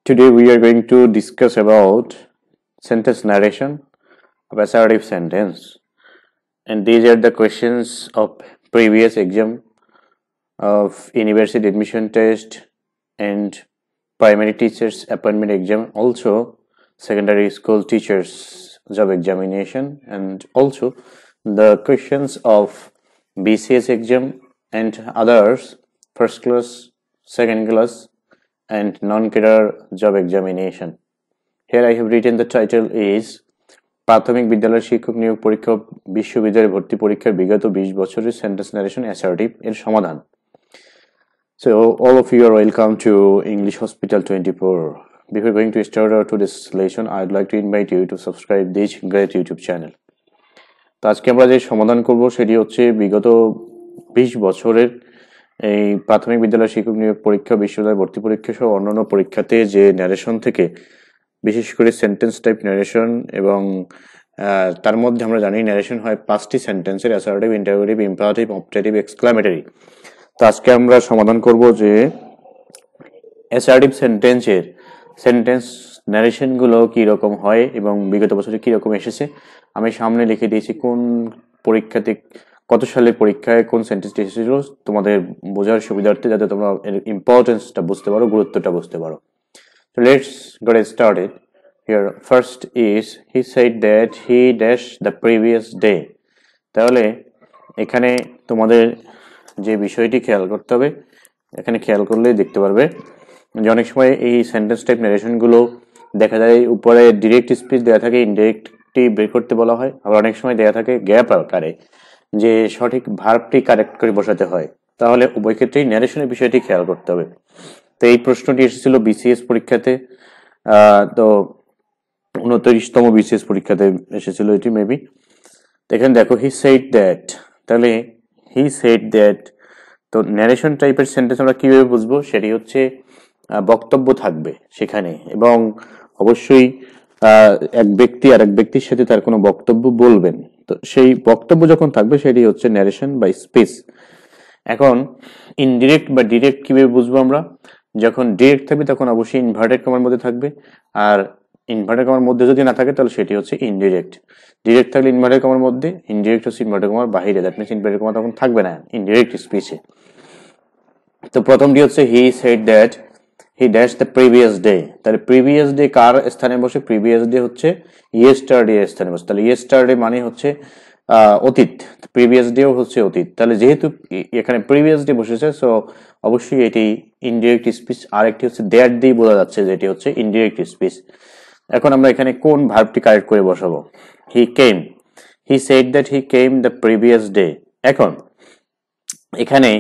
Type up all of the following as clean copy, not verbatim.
Today we are going to discuss about sentence narration of assertive sentence, and these are the questions of previous exam of university admission test and primary teachers appointment exam, also secondary school teachers job examination, and also the questions of BCS exam and others, first class, second class and non-career job examination. Here I have written the title is প্রাথমিক বিদ্যালয়ের শিক্ষক নিয়োগ পরীক্ষা বিশ্ববিদ্যালয়ের ভর্তি পরীক্ষার বিগত 20 বছরের সেন্টেন্স নারেশন অ্যাসার্টিভ এর সমাধান. So all of you are welcome to English Hospital 24. Before going to start our today's lesson, I'd like to invite you to subscribe this great YouTube channel. তো আজকে আমরা যে সমাধান করব সেটি হচ্ছে বিগত 20 বছরের এই প্রাথমিক বিদ্যালয় শিক্ষক নিয়োগ পরীক্ষা বিশ্ববিদ্যালয় ভর্তি পরীক্ষা সহ অন্যান্য পরীক্ষাতে যে ন্যারেশন থেকে বিশেষ করে সেন্টেন্স টাইপ ন্যারেশন এবং তার মধ্যে আমরা জানি ন্যারেশন হয় 5টি সেন্টেন্সের assertive, interrogative, imperative, optative, exclamatory. তো আজকে আমরা সমাধান করব যে অ্যাসার্টিভ সেন্টেন্সের সেন্টেন্স ন্যারেশন গুলো কি রকম হয় এবং বিগত বছরে কি রকম এসেছে. আমি সামনে লিখে দিয়েছি কোন পরীক্ষাতে কত সালের পরীক্ষায় কোন সেন্টেন্সটি এসেছিল তোমাদের বোঝার সুবিধার্থে, যাতে তোমরা এর ইম্পর্টেন্সটা বুঝতে পারো, গুরুত্বটা বুঝতে পারো. So let's get started. Here first is he said that he dashed the previous day. তাহলে এখানে তোমাদের যে বিষয়টি খেয়াল করতে হবে, এখানে খেয়াল করলে দেখতে পারবে যে অনেক সময় এই সেন্টেন্স টাইপ ন্যারেশন গুলো দেখা যায় উপরে ডিরেক্ট স্পিচ দেওয়া থাকে, ইনডিরেক্টটি বের করতে বলা হয়, আবার অনেক সময় দেওয়া থাকে গ্যাপ আকারে যে সঠিক ভার্বটি কারেক্ট করে বসাতে হয়. তাহলে উভয় ক্ষেত্রেই ন্যারেশনের বিষয়টি খেয়াল করতে হবে. তো এই প্রশ্নটি এসেছিল বিসিএস পরীক্ষাতে, তো 29তম বিসিএস পরীক্ষাতে এসেছিল এটি মেবি. এখানে দেখো হি সেড দ্যাট, তাহলে হি সেড দ্যাট. তো ন্যারেশন টাইপের সেন্টেন্স আমরা কিভাবে বুঝবো, সেটি হচ্ছে বক্তব্য থাকবে সেখানে এবং অবশ্যই এক ব্যক্তি আর এক ব্যক্তির সাথে তার কোনো বক্তব্য বলবেন. তো সেই বক্তব্য যখন থাকবে সেটি হচ্ছে ন্যারেশন বা স্পিচ. এখন ইনডিরেক্ট বা ডিরেক্ট কিভাবে বুঝবো আমরা, যখন ডিরেক্ট থাকবে তখন অবশ্যই ইনভার্টেড কমার মধ্যে থাকবে, আর ইনভার্টেড কমার মধ্যে যদি না থাকে তাহলে সেটি হচ্ছে ইনডিরেক্ট. ডিরেক্ট থাকলে ইনভার্টেড কমার মধ্যে, ইনডিরেক্ট হচ্ছে ইনভার্টেড কমার বাইরে, দ্যাট মিন্স ইনভার্টেড কমা তখন থাকবে না ইনডিরেক্ট স্পিচে. তো প্রথমটি হচ্ছে হি said that he dash the previous day. তাহলে প্রিভিয়াস ডে কার স্থানে বসে, প্রিভিয়াস ডে হচ্ছে ইয়েস্টারডে এর স্থানে বসে. তাহলে ইয়েস্টারডে মানে হচ্ছে অতীত, প্রিভিয়াস ডেও হচ্ছে অতীত. তাহলে যেহেতু এখানে প্রিভিয়াস ডে বসেছে, সো অবশ্যই এটি ইনডিরেক্ট স্পিচ. আর একটি হচ্ছে দ্যাট দিয়ে বোঝা যাচ্ছে যেটি হচ্ছে ইনডিরেক্ট স্পিচ. এখন আমরা এখানে কোন ভার্বটি কারেক্ট করে বসাবো, he came, he said that he came the previous day. এখন এখানে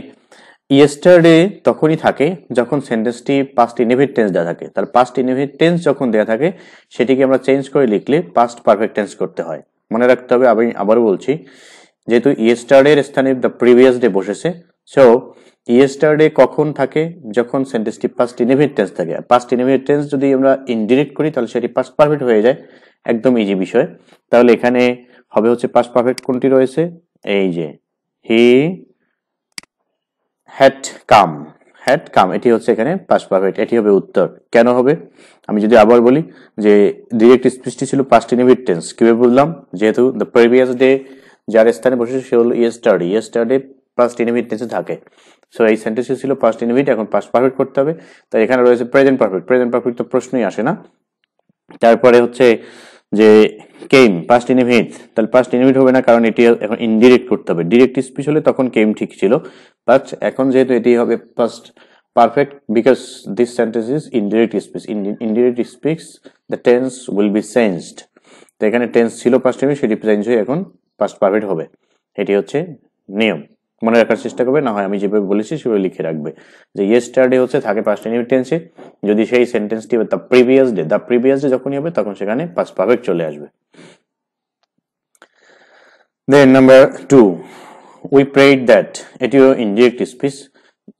ইয়েস্টারডে তখনই থাকে যখন সেন্টেন্সটি পাস্ট ইনডেফিনিট টেন্স দেওয়া থাকে. তার পাস্ট ইনডেফিনিট টেন্স যখন দেওয়া থাকে সেটিকে আমরা চেঞ্জ করে লিখলে পাস্ট পারফেক্ট টেন্স করতে হয়. মনে রাখতে হবে, আমি আবারও বলছি, যেহেতু ইয়েস্টারডে এর স্থানে দ্য প্রিভিয়াস ডে বসেছে, সো ইয়েস্টারডে কখন থাকে, যখন সেন্টেন্সটি পাস্ট ইনডেফিনিট টেন্স থাকে. পাস্ট ইনডেফিনিট টেন্স যদি আমরা ইনডিরেক্ট করি তাহলে সেটি পাস্ট পারফেক্ট হয়ে যায়, একদম ইজি বিষয়. তাহলে এখানে হবে হচ্ছে পাস্ট পারফেক্ট কোনটি রয়েছে, এই যে হি হ্যাড কাম, হ্যাড কাম, এটি হচ্ছে এখানে পাস্ট পারফেক্ট. এটি হবে উত্তর. কেন হবে, আমি যদি আবার বলি যে ডিরেক্ট স্পিচটি ছিল পাস্ট ইনডেফিনিট টেন্স, কিভাবে বললাম, যেহেতু দ্য প্রিভিয়াস ডে যার স্থানে বসেছে সে হলো ইয়েস্টারডে, ইয়েস্টারডে পাস্ট ইনডেফিনিট টেন্সে থাকে. সো এই সেন্টেন্সটি ছিল পাস্ট ইনডেফিনিট, এখন পাস্ট পারফেক্ট করতে হবে. তাই এখানে রয়েছে প্রেজেন্ট পারফেক্ট, প্রেজেন্ট পারফেক্ট তো প্রশ্নই আসে না. তারপরে হচ্ছে যে কেম পাস্ট ইনডেফিনিট, তাহলে পাস্ট ইনডেফিনিট হবে না, কারণ এটি এখন ইনডিরেক্ট করতে হবে. ডিরেক্ট স্পিচ হলে তখন কেম ঠিক ছিল, বাট এখন যেহেতু এটি হবে past perfect because this sentence is indirect speech. Indirect speech the tense will be changed. তো এখানে টেন্স ছিল পাস্ট ইনডেফিনিট, সেটি চেঞ্জ হয়ে এখন পাস্ট পারফেক্ট হবে. এটি হচ্ছে নিয়ম, মনে রাখার চেষ্টা করবে, না হয় আমি যেভাবে বলেছি সেভাবে লিখে রাখবে যে ইয়েস্টারডে হচ্ছে থাকে পাস্ট ইনডেফিনিট টেন্সে, যদি সেই সেন্টেন্সটি হবে the previous day, the previous day যখনই হবে তখন সেখানে পাস্ট পারফেক্ট চলে আসবে. দেন নাম্বার 2, উই প্রেড দ্যাট, এটিও indirect speech.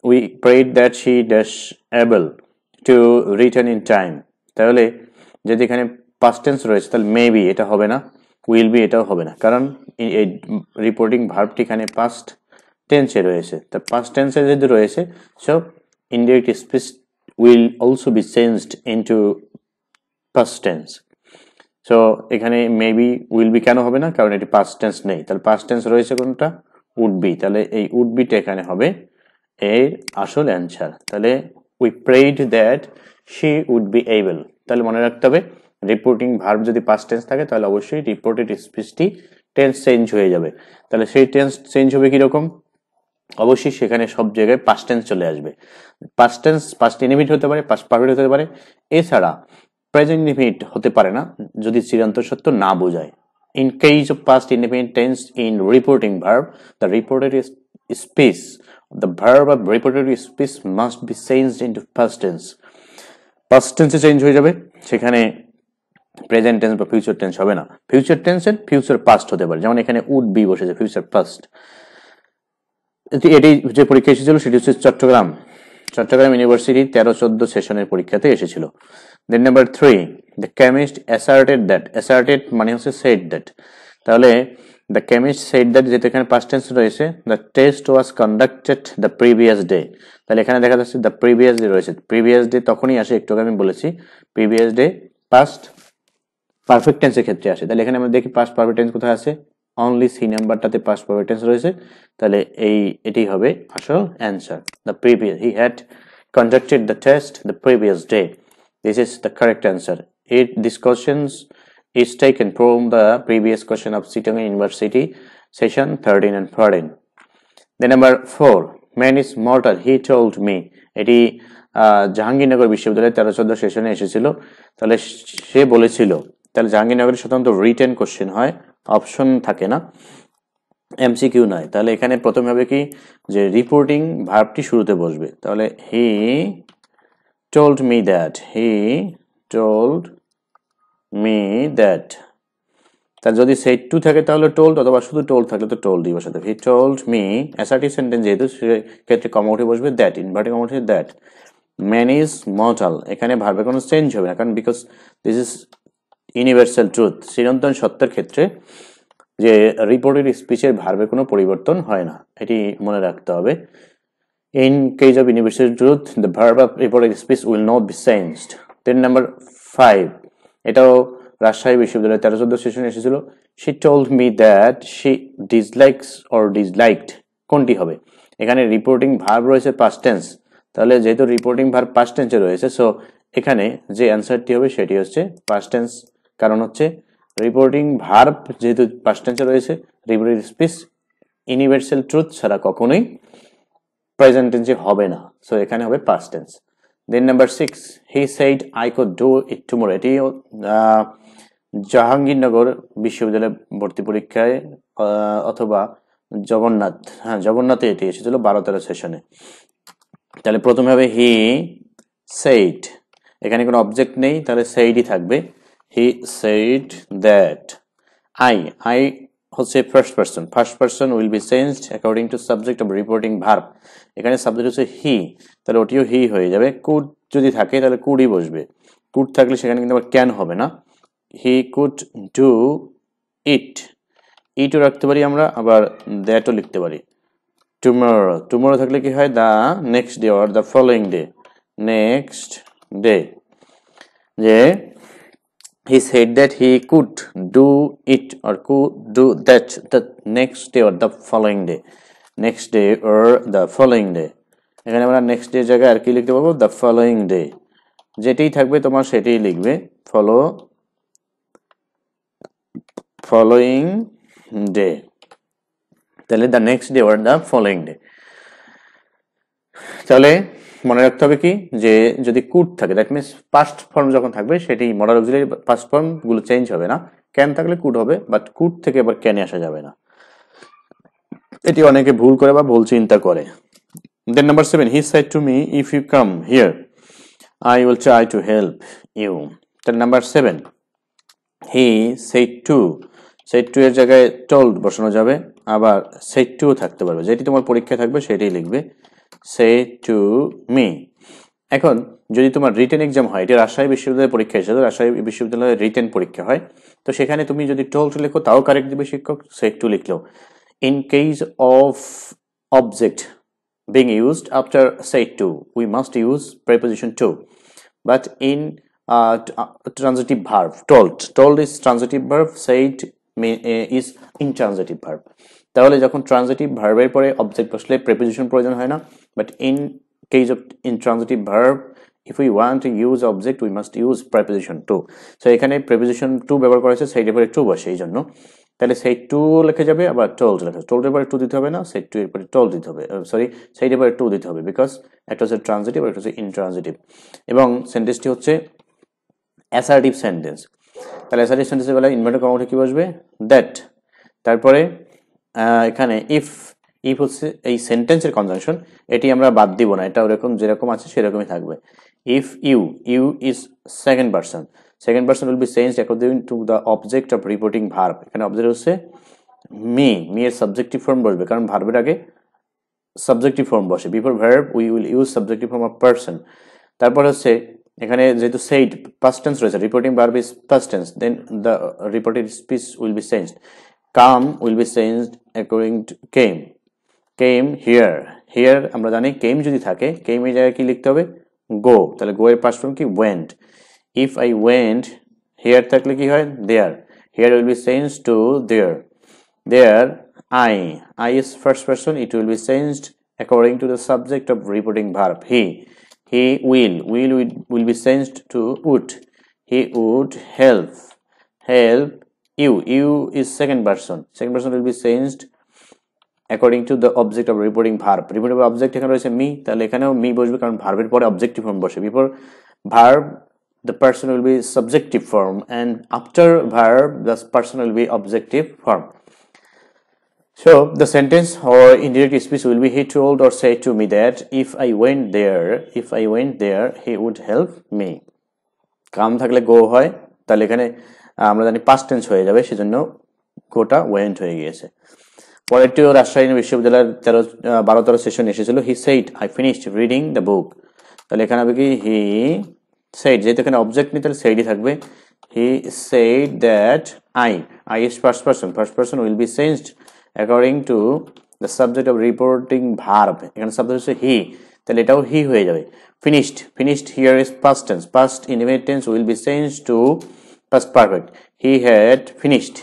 We prayed that she dash able to return in time. তাহলে যদি এখানে পাস্ট টেন্স রয়েছে তাহলে মেবি এটা হবে না, উইল বি এটাও হবে না, কারণ এই রিপোর্টিং ভার্বটি এখানে পাস্ট টেন্সে রয়েছে. তা পাস্ট টেন্সে যদি রয়েছে সব indirect speech will also be changed into past tense. So এখানে মেবি উইল বি কেন হবে না, কারণ এটি পাস্ট টেন্স নেই। তাহলে পাস্ট টেন্স রয়েছে কোনটা, উড বি। তাহলে এই উড বিটা এখানে হবে এর আসল অ্যান্সার। তাহলে we prayed that she would be able. তাহলে মনে রাখতে হবে রিপোর্টিং ভার্ব যদি পাস্ট টেন্স থাকে তাহলে অবশ্যই রিপোর্টেড স্পিচটি টেন্স চেঞ্জ হয়ে যাবে। তাহলে সেই টেন্স চেঞ্জ হবে কিরকম, অবশ্যই সেখানে সব জায়গায় পাস্ট টেন্স চলে আসবে। পাস্ট টেন্স পাস্ট ইনডিফিনিট হতে পারে, পাস্ট পারফেক্ট হতে পারে, এছাড়া প্রেজেন্ট ইনডিফিনিট হতে পারে না যদি চিরন্তন সত্য না বোঝায়। In case of past indefinite tense in reporting verb, the reported speech, the verb of reported speech must be changed into past tense. past tense A change হয়ে যাবে, সেখানে প্রেজেন্ট টেন্স বা ফিউচার টেন্স হবে না। Future টেন্সের future past হতে পারে, যেমন এখানে উড বি বসেছে, ফিউচার পাস্ট। এটি যে পরীক্ষা এসেছিল সেটি হচ্ছে চট্টগ্রাম ইউনিভার্সিটি 13-14 সেশনের পরীক্ষাতে এসেছিল। Then number 3, the chemist asserted that. Asserted মানে হচ্ছে সেড দ্যাট। তাহলে দ্য কেমিস্ট সেড দ্যাট, যেহেতু এখানে পাস্ট টেন্স রয়েছে, the test was conducted the previous day. তাহলে এখানে দেখা যাচ্ছে দ্য প্রিভিয়াস ডে রয়েছে। প্রিভিয়াস ডে তখনই আসে, একটু আগে আমি বলেছি প্রিভিয়াস ডে পাস্ট পারফেক্ট টেন্সের ক্ষেত্রে আসে। তাহলে এখানে আমরা দেখি পাস্ট পারফেক্ট টেন্স কোথায় আছে, অনলি সি নাম্বারটাতে পাস্ট পারফেক্ট টেন্স রয়েছে। তাহলে এটি হবে আসল answer. The previous, he had conducted the test the previous day. This is the correct answer. This questions is taken from the previous question of Chittagong University session 13 and 14. Then number 4, man is mortal, he told me. এটি জাহাঙ্গীরনগর বিশ্ববিদ্যালয়ের 13-14 সেশনে এসেছিল। তাহলে সে বলেছিল, তাহলে জাহাঙ্গীরনগরের সাধারণত written question হয়, option থাকে না, এমসিকিউ নয়। তাহলে এখানে প্রথমে হবে কি, যে রিপোর্টিং ভার্বটি শুরুতে বসবে। তাহলে he told me that, he told me that. তার যদি সেট টু থাকে তাহলে টোল্ড, অথবা শুধু টোল্ড থাকলে তো টোল্ডই বসাতে হবে। He told me, assertive sentence যেহেতু সেক্ষেত্রে কমা উঠে বসবে দ্যাট, ইনভার্টিং কমা উঠে দ্যাট। ম্যান ইজ মর্টাল, এখানে ভার্বের কোনো চেঞ্জ হবে না, কারণ because this is universal truth. চিরন্তন সত্যের ক্ষেত্রে যে রিপোর্টেড স্পিচের ভার্বের কোনো পরিবর্তন হয় না, এটি মনে রাখতে হবে। In case of universal truth the verb of reported speech will not be changed. Then number 5, এটাও রাজশাহী বিশ্ববিদ্যালয়ের 13-14 সেশনে এসেছিল। She told me that she dislikes or disliked, কোনটি হবে? এখানে রিপোর্টিং ভার্ব রয়েছে পাস্ট টেন্স, তাহলে যেহেতু রিপোর্টিং ভার্ব পাস্ট টেন্সে রয়েছে, সো এখানে যে অ্যান্সারটি হবে সেটি হচ্ছে পাস্ট টেন্স। কারণ হচ্ছে রিপোর্টিং ভার্ব যেহেতু পাস্ট টেন্সে রয়েছে, রিপোর্টেড স্পিচ ইউনিভার্সাল ট্রুথ ছাড়া কখনোই প্রেজেন্ট টেন্সে হবে না, সো এখানে হবে past tense. Then number 6, he said I could do it tomorrow. এটি জাহাঙ্গীরনগর বিশ্ববিদ্যালয় ভর্তি পরীক্ষায় অথবা জগন্নাথে এটি এসেছিল 12-13 সেশনে। তাহলে প্রথমে হবে হি সেড, এখানে কোনো অবজেক্ট নেই, তাহলে সেইডই থাকবে। হি সেড দ্যাট। আই হচ্ছে first person will be changed according to subject of reporting verb. এখানে সাবজেক্ট হচ্ছে হি, তাহলে ওটিও হি হয়ে যাবে। কুড যদি থাকে তাহলে কুডই বসবে, কুড থাকলে সেখানে কিন্তু আবার ক্যান হবে না। হি কুড ডু ইট, ইটও রাখতে পারি আমরা, আবার দ্যাটও লিখতে পারি। টুমরো থাকলে কি হয়, the next day or the following day, next day. যে he said that he could do it or could do that the next day or the following day, next day or the following day। এখানে আমরা next day জায়গায় আর কি লিখতে পারবো, the following day। যেটাই থাকবে তোমার সেটাই লিখবে, following day, তাহলে the next day or the following day। তাহলে মনে রাখতে হবে কি, যে যদি কুড থাকে দ্যাট মিনস পাস্ট ফর্ম যখন থাকবে সেটি মডাল অক্সিলারি পাস্ট ফর্ম গুলো চেঞ্জ হবে না। ক্যান থাকলে কুড হবে, বাট কুড থেকে আবার ক্যানে আসা যাবে না। এটি অনেকে ভুল করে বা ভুল চিন্তা করে। Then number 7, he said to me if you come here I will try to help you. তাহলে নাম্বার 7, হি সেড টু এর জায়গায় টোল্ড বসানো যাবে, আবার সেড টু থাকতে পারবে, যেটি তোমার পরীক্ষায় থাকবে সেটাই লিখবে, say to me। এখন যদি তোমার রিটেন এক্সাম হয়, এটি রাজশাহী বিশ্ববিদ্যালয়ের পরীক্ষা হিসেবে রাজশাহী বিশ্ববিদ্যালয়ের রিটেন পরীক্ষা হয়, তো সেখানে তুমি যদি টোল্ড লেখো তাও কারেক্ট দিবে শিক্ষক, say to লিখলেও। In case of object being used after said to, we must use preposition to. But in transitive verb, told is transitive verb, said is intransitive verb. তাহলে যখন ট্রানজিটিভ ভার্বের পরে object বসলে preposition প্রয়োজন হয় না, but in case of intransitive verb if we want to use object we must use preposition to. So এখানে preposition to ব্যবহার করা হয়েছে সেইটার পরে to বসে, এই জন্য তাহলে সেই টু লেখা যাবে, আবার টোল্ড লেখা, টোল্ডের পরে টু দিতে হবে না, সেই টু এর পরে টোল্ড দিতে হবে, সরি সেইটার পরে টু দিতে হবে, বিকজ একটা হচ্ছে ট্রানজিটিভ আর একটা হচ্ছে ইনট্রানজিটিভ। এবং সেন্টেন্সটি হচ্ছে অ্যাসার্টিভ সেন্টেন্স। তাহলে অ্যাসার্টিভ সেন্টেন্সের বেলায় ইনভার্টেড কমা কি বসবে? দ্যাট। তারপরে এখানে ইফ হচ্ছে এই সেন্টেন্সের কনজাংশন, এটি আমরা বাদ দিব না, এটা ওরকম যেরকম আছে সেরকমই থাকবে। If you is second person, second person will be changed according to the object of reporting verb. এখানে অবজেক্ট হচ্ছে মি, এর সাবজেক্টিভ ফর্ম বসবে, কারণ ভার্বের আগে সাবজেক্টিভ ফর্ম বসে। Before verb we will use subjective form of person. তারপর হচ্ছে এখানে যেহেতু সেইড পাস্ট টেন্স রয়েছে, reporting verb is past tense, then the reported speech will be changed. Come will be changed according two came. Came here, here আমরা জানি কেম যদি থাকে, কেম এই জায়গায় কি লিখতে হবে? গো। তাহলে গো এর পাস্ট ফর্ম কি? Went. If I went here থাকলে কি হয়? There. Here will be changed to there. There I is first person, it will be changed according to the subject of reporting verb. He will be changed to would. He would help you is second person will be changed according to the object of reporting verb. Reporting object এখানে রয়েছে me, তাহলে এখানেও me বসবে, কারণ ভার্বের পরে objective form বসে। Before verb the person will be subjective form, and after verb the person will be objective form. So the sentence or indirect speech will be, he told or said to me that if I went there he would help me. কাম থাকলে গো হয়, তাহলে এখানে আমরা জানি past tense হয়ে যাবে, সেজন্য গোটা ওয়েন্ট হয়ে গিয়েছে। পরেরটিও রাজশাহী বিশ্ববিদ্যালয়ের 12 সেশন এসেছিল। হি said I finished reading the book. তাহলে এখানে হবে কি? হি সেইড, যেহেতু এখানে অবজেক্ট নেই তাহলে সেইডই থাকবে। হি said that I is first person will be changed according to the subject of reporting verb. এখানে সাবজেক্ট হচ্ছে হি, তাহলে এটাও হি হয়ে যাবে। finished here is past tense, past indefinite tense will be changed to past perfect. He had finished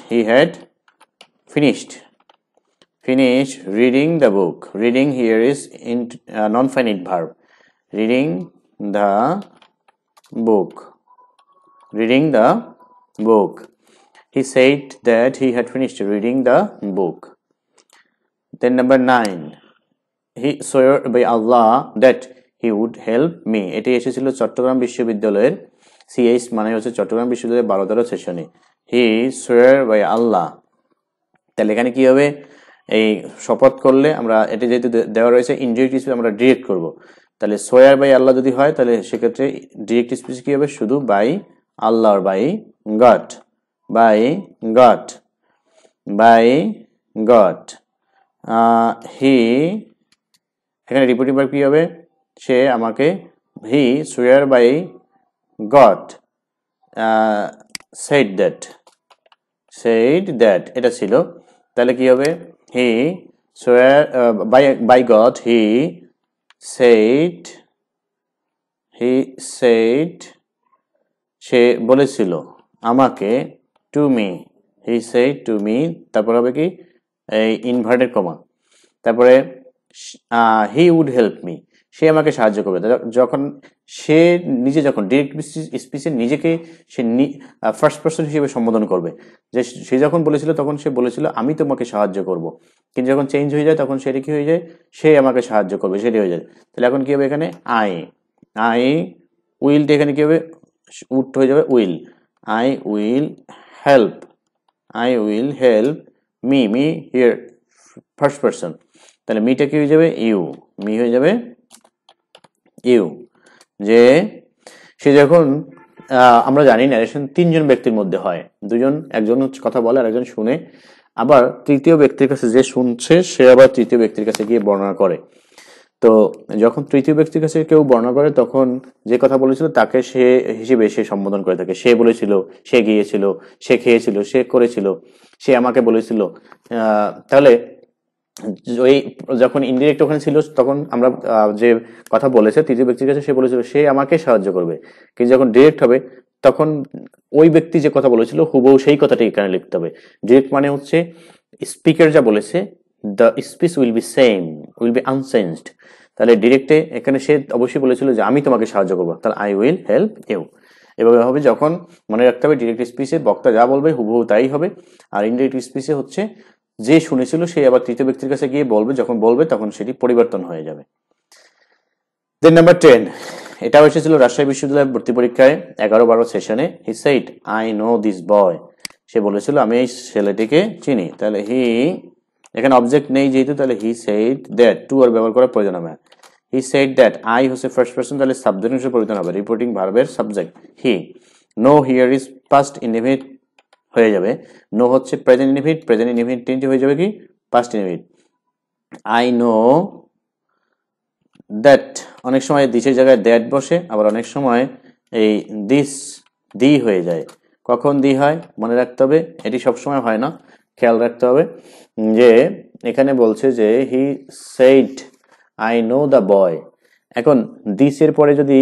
reading the book. Reading here is in non-finite verb. Reading the book. He said that he had finished reading the book. Then number 9, he swore by Allah that he would help me. এটি এসেছিল চট্টগ্রাম বিশ্ববিদ্যালয়ের CH মানে হচ্ছে চট্টগ্রাম বিশ্ববিদ্যালয়ের 12 সেশনে। হি swore by Allah, তাহলে এখানে কি হবে? এই শপথ করলে আমরা এটি যেহেতু দেওয়া রয়েছে ইনডিরেক্ট স্পিচ আমরা ডিরেক্ট করব, তাহলে swear by Allah যদি হয় তাহলে সেক্ষেত্রে ডিরেক্ট স্পিচ কি হবে? শুধু বাই আল্লাহ, বাই গড। হি এখানে রিপোর্টিং ভার্ব কি হবে? সে আমাকে, হি swear by God said that এটা ছিল, তাহলে কি হবে? হি swear by God he said সে বলেছিল আমাকে, to me he said to me, তারপর হবে কি? এই ইনভার্টেড কমা, তারপরে he would help me, সে আমাকে সাহায্য করবে। যখন সে নিজে যখন ডিরেক্ট স্পিচে নিজেকে সে ফার্স্ট পারসন হিসেবে সম্বোধন করবে, যে সে যখন বলেছিল তখন সে বলেছিল আমি তোমাকে সাহায্য করব, কিন্তু যখন চেঞ্জ হয়ে যায় তখন সেটা কি হয়ে যায়? সে আমাকে সাহায্য করবে, সেটা হয়ে যায়। তাহলে এখন কি হবে? এখানে আই উইলটা এখানে কি হবে? উড হয়ে যাবে will. I will help me here first person, তাহলে মিটা কি হয়ে যাবে? মি হয়ে যাবে ইউ। যে সে যখন আমরা জানি ন্যারেশন 3 জন ব্যক্তির মধ্যে হয়, একজন হচ্ছে কথা বলে আর একজন শুনে, আবার তৃতীয় ব্যক্তির কাছে যে শুনছে সে আবার তৃতীয় ব্যক্তির কাছে গিয়ে বর্ণনা করে। তো যখন তৃতীয় ব্যক্তির কাছে কেউ বর্ণনা করে তখন যে কথা বলেছিল তাকে সে হিসেবে সে সম্বোধন করে থাকে। সে বলেছিল, সে গিয়েছিল, সে খেয়েছিল, সে করেছিল, সে আমাকে বলেছিল। তাহলে ওই যখন ইনডিরেক্ট ওখানে ছিল তখন আমরা যে কথা বলেছে তৃতীয় ব্যক্তির কাছে, সে বলেছিল সে আমাকে সাহায্য করবে, কিন্তু যখন ডিরেক্ট হবে তখন ওই ব্যক্তি যে কথা বলেছিল হুবহু সেই কথাটাই এখানে লিখতে হবে। ডিরেক্ট মানে হচ্ছে স্পিকার যা বলেছে the speech will B same, will be unchanged. তাহলে ডিরেক্টে এখানে সে অবশ্যই বলেছিল যে আমি তোমাকে সাহায্য করবো, তাহলে আই উইল হেল্প ইউ। এভাবে হবে। যখন মনে রাখতে হবে ডিরেক্ট স্পিচে বক্তা যা বলবে হুবহু তাই হবে, আর ইনডিরেক্ট স্পিচে হচ্ছে যে শুনেছিল সে আবার তৃতীয় ব্যক্তির কাছে গিয়ে বলবে, যখন বলবে তখন সেটি পরিবর্তন হয়ে যাবে। দেন নাম্বার 10, এটা এসেছিল রাজশাহী বিশ্ববিদ্যালয়ের ভর্তি পরীক্ষায় 11-12 সেশনে। He said I know this boy, সে বলেছিল আমি এই ছেলেটিকে চিনি। তাহলে হি, এখানে অবজেক্ট নেই যেহেতু, তাহলে he said that, to are ব্যবহার করার প্রয়োজন হবে। হি সেইড দ্যাট, আই হচ্ছে ফার্স্ট পারসন, তাহলে সাবজেক্ট হিসেবে পরিবর্তন হবে, রিপোর্টিং ভার্বের subject he. No here is past indefinite হয়ে যাবে, নো হচ্ছে প্রেজেন্ট ইনডিফিনিট, প্রেজেন্ট ইনডিফিনিট হয়ে যাবে কি past indefinite. I know that, অনেক সময় দিসের জায়গায় দ্যাট বসে, আবার অনেক সময় এই দিস দি হয়ে যায়। কখন দি হয় মনে রাখতে হবে, এটি সবসময় হয় না, খেয়াল রাখতে হবে যে এখানে বলছে যে হি said I know the boy. এখন দিসের পরে যদি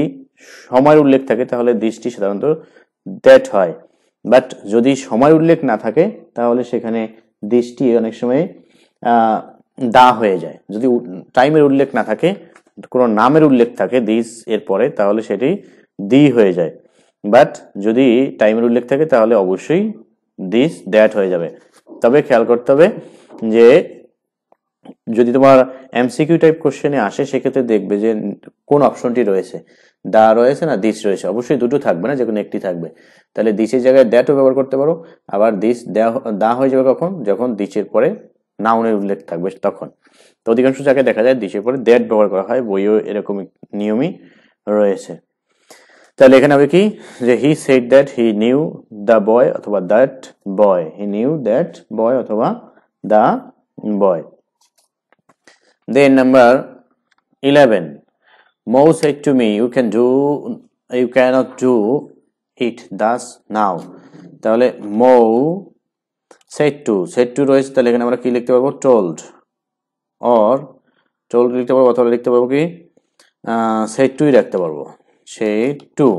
সময়ের উল্লেখ থাকে তাহলে দিসটি সাধারণত দ্যাট হয়, বাট যদি সময় উল্লেখ না থাকে তাহলে সেখানে দিসটি অনেক সময় দা হয়ে যায়। যদি টাইমের উল্লেখ না থাকে, কোনো নামের উল্লেখ থাকে দিস এর পরে, তাহলে সেটি দি হয়ে যায়, বাট যদি টাইমের উল্লেখ থাকে তাহলে অবশ্যই দিস দ্যাট হয়ে যাবে। তবে খেয়াল করতে হবে যে যদি তোমার এমসিকিউ টাইপ কোশ্চেনে আসে সেক্ষেত্রে দেখবে যে কোন অপশনটি রয়েছে, দা রয়েছে না দিস রয়েছে, অবশ্যই দুটো থাকবে না, যে কোনো একটি থাকবে। তাহলে দিসের জায়গায় দ্যাটও ব্যবহার করতে পারো, আবার দিস দা হয়ে যাবে কখন, যখন দিসের পরে নাউনের উল্লেখ থাকবে তখন। তো অধিকাংশ জায়গায় দেখা যায় দিসের পরে দ্যাট ব্যবহার করা হয়, বইও এরকম নিয়মই রয়েছে। তাহলে এখানে হবে কি যে he said that he knew the boy অথবা that boy, he knew that boy অথবা the boy. Then number 11, Mo said to me, you cannot do it thus now. তাহলে Mo said to রয়েছে, তাহলে এখানে আমরা কি লিখতে পারবো told, or told লিখতে পারবো, অথবা লিখতে পারবো কি said to রাখতে পারবো, said to।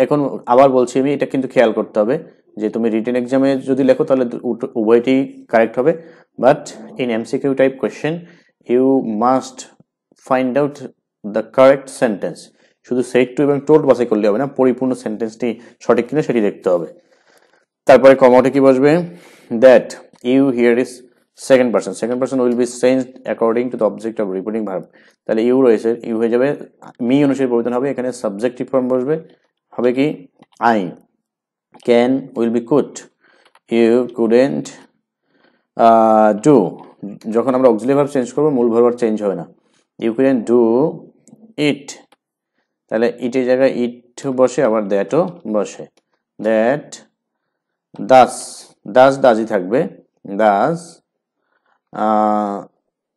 এখন আবার বলছি আমি, এটা কিন্তু খেয়াল করতে হবে যে তুমি রিটেন এক্সামে যদি লেখো তাহলে উভয়টি কারেক্ট হবে, but in MCQ type question you must find out the correct sentence. শুধু সেড টু এবং টোল্ড বাছাই করলে হবে না, পরিপূর্ণ সেন্টেন্সটি সঠিক কিনা সেটি দেখতে হবে। তারপরে কমাতে কি বসবে, that you here is second person will be changed according to the object of reporting verb. তাহলে ইউ রয়েছে, ইউ হয়ে যাবে মি অনুসারে পরিবর্তন হবে, এখানে সাবজেক্টিভ ফর্ম বসবে, হবে কি I. Can will be could, you couldn't do, যখন আমরা অক্সিলারি ভার্ব চেঞ্জ করবো মূল ভার্ব চেঞ্জ হবে না, ইউ কুডেন্ট ডু ইট, তাহলে ইটের জায়গায় ইট বসে, আবার দ্যাটও বসে, দ্যাট দাসই থাকবে, দাস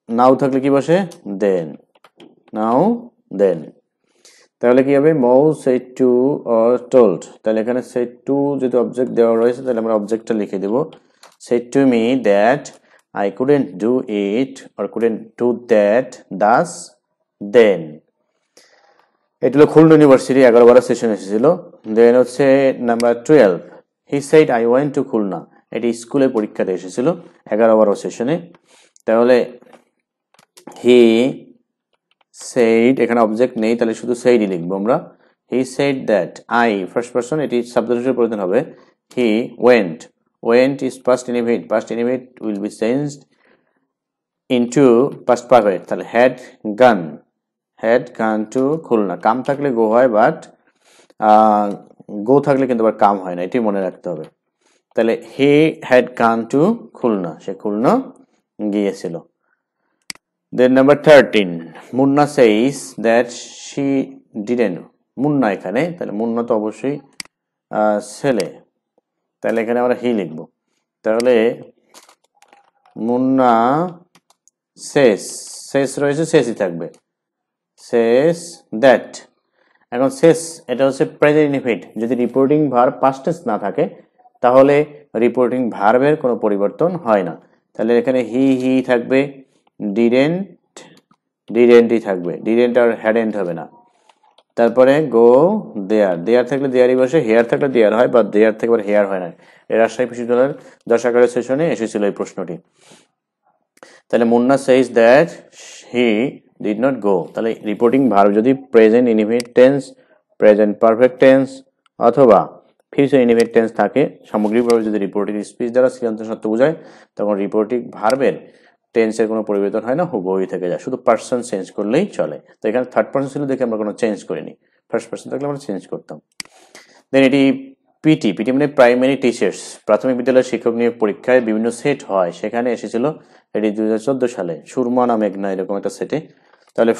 নাও থাকলে কি বসে দেন। তাহলে কি হবে মৌ সেড টু অর টোল্ড, তাহলে এখানে সেড টু যদি অবজেক্ট দেওয়া রয়েছে তাহলে আমরা অবজেক্টটা লিখে দেব, said to me that I couldn't do it or couldn't do that thus then. এটা হলো খুলনা ইউনিভার্সিটি 11-12 সেশন এসেছিল। দেন হচ্ছে number 12, he said I went to Khulna, এটি স্কুলের পরীক্ষাতে এসেছিল 11-12 সেশনে। তাহলে হি সেইড, এখানে অবজেক্ট নেই তাহলে শুধু সেইডই লিখবো আমরা, হি said that I first person, এটি সাবজেক্টের পরিবর্তন হবে, he went is past indefinite will be changed into past perfect, তাহলে হ্যাড গান টু খুলনা, কাম থাকলে গো হয়, বাট গো থাকলে কিন্তু আবার কাম হয় না, এটি মনে রাখতে হবে। তাহলে he had gone to Khulna, সে খুলনা গিয়েছিল। Then number 13, Munna says that she didn't, Munna এখানে, তাহলে মুন্না তো অবশ্যই ছেলে, তাহলে এখানে আমরা হি লিখবো, তাহলে মুন্না শেষ রয়েছে, শেষই থাকবে, শেষ দ্যাট। এখন শেষ এটা হচ্ছে প্রেজেন্ট ইনডিফিনিট, যদি রিপোর্টিং ভার্ব পাস্ট টেন্স না থাকে তাহলে রিপোর্টিং ভার্বের কোনো পরিবর্তন হয় না। তাহলে এখানে হি থাকবে, ডিডেন্টই থাকবে, ডিডেন্ট আর হ্যাডেন্ট হবে না। তারপরে গো দেয়ার থাকলে দেয়ারই বসে, হেয়ার থাকলে দেয়ার হয়, বা দেয়ার থেকে আবার হেয়ার হয় না। এই রাজশাহী বিশ্ববিদ্যালয়ের 10 সেশনে এসেছিল এই প্রশ্নটি। তাহলে Munna সেইজ that he did not go, তাহলে রিপোর্টিং ভার্ব যদি present indefinite tense, present perfect tense অথবা ফিউচার ইনডিফিনিট টেন্স থাকে, সামগ্রিকভাবে যদি রিপোর্টিং স্পিচ দ্বারা সিদ্ধান্ত সত্য বোঝায়, তখন রিপোর্টিং ভার্বের টেন্সের কোনো পরিবর্তন হয় না, হুবহুই থেকে যায়, শুধু পার্সন চেঞ্জ করলেই চলে। তো এখানে থার্ড পার্সন ছিল দেখে আমরা কোনো চেঞ্জ করিনি, ফার্স্ট পার্সন থাকলে আমরা চেঞ্জ করতাম। দেন এটি পিটি মানে প্রাইমারি টিচার্স, প্রাথমিক বিদ্যালয়ের শিক্ষক নিয়োগ পরীক্ষায় বিভিন্ন সেট হয়, সেখানে এসেছিল এটি 2014 সালে, সুরমা না মেঘনা এরকম একটা সেটে। তাহলে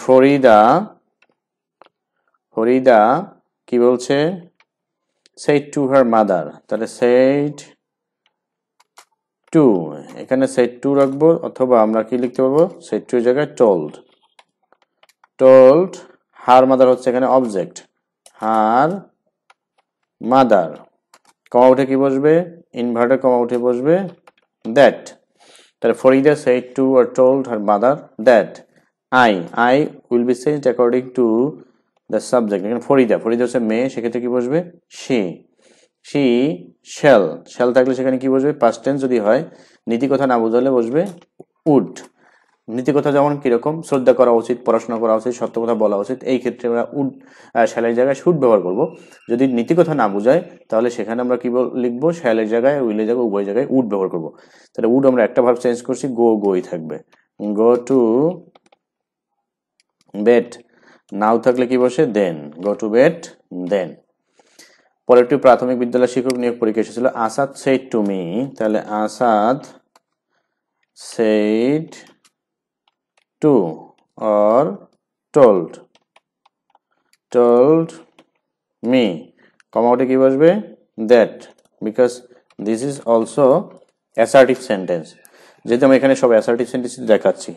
ফরিদা কি বলছে, said to her mother, তাহলে said to, এখানে said to রাখবো, অথবা আমরা কি লিখতে পারবো, said to এর জায়গায় told her mother হচ্ছে এখানে অবজেক্ট, her mother, কমা উঠে কি বসবে, ইনভার্টেড কমা উঠে বসবে that। তাহলে Farida said to or told her mother that I will be changed according to the subject। এখানে ফরিদা হচ্ছে মেয়ে, সেক্ষেত্রে কি বসবে, she shall থাকলে সেখানে কি বসবে, পাস্ট টেন্স যদি হয়, নীতি কথা না বোঝালে বসবে would। নীতি কথা যেমন কিরকম, শ্রদ্ধা করা উচিত, পড়াশোনা করা উচিত, সত্য কথা বলা উচিত, এই ক্ষেত্রে আমরা উড শ্যালের জায়গায় শুড ব্যবহার করব। যদি নীতি কথা না বোঝায় তাহলে সেখানে আমরা কি লিখবো, শ্যালের জায়গায় উইলের জায়গায় উভয় জায়গায় উড ব্যবহার করব। তাহলে উড আমরা একটা ভার্ব চেঞ্জ করছি, গোই থাকবে, গো টু বেড, নাও থাকলে কি বসে, দেন, গো টু বেড দেন। পরেরটি প্রাথমিক বিদ্যালয় শিক্ষক নিয়োগ পরীক্ষা এসেছিল, আসাদ said to me, তাহলে Asad said to or told me, কমা উঠে কি বসবে, that, because this is also assertive sentence। যেহেতু আমি এখানে সব assertive sentence দেখাচ্ছি,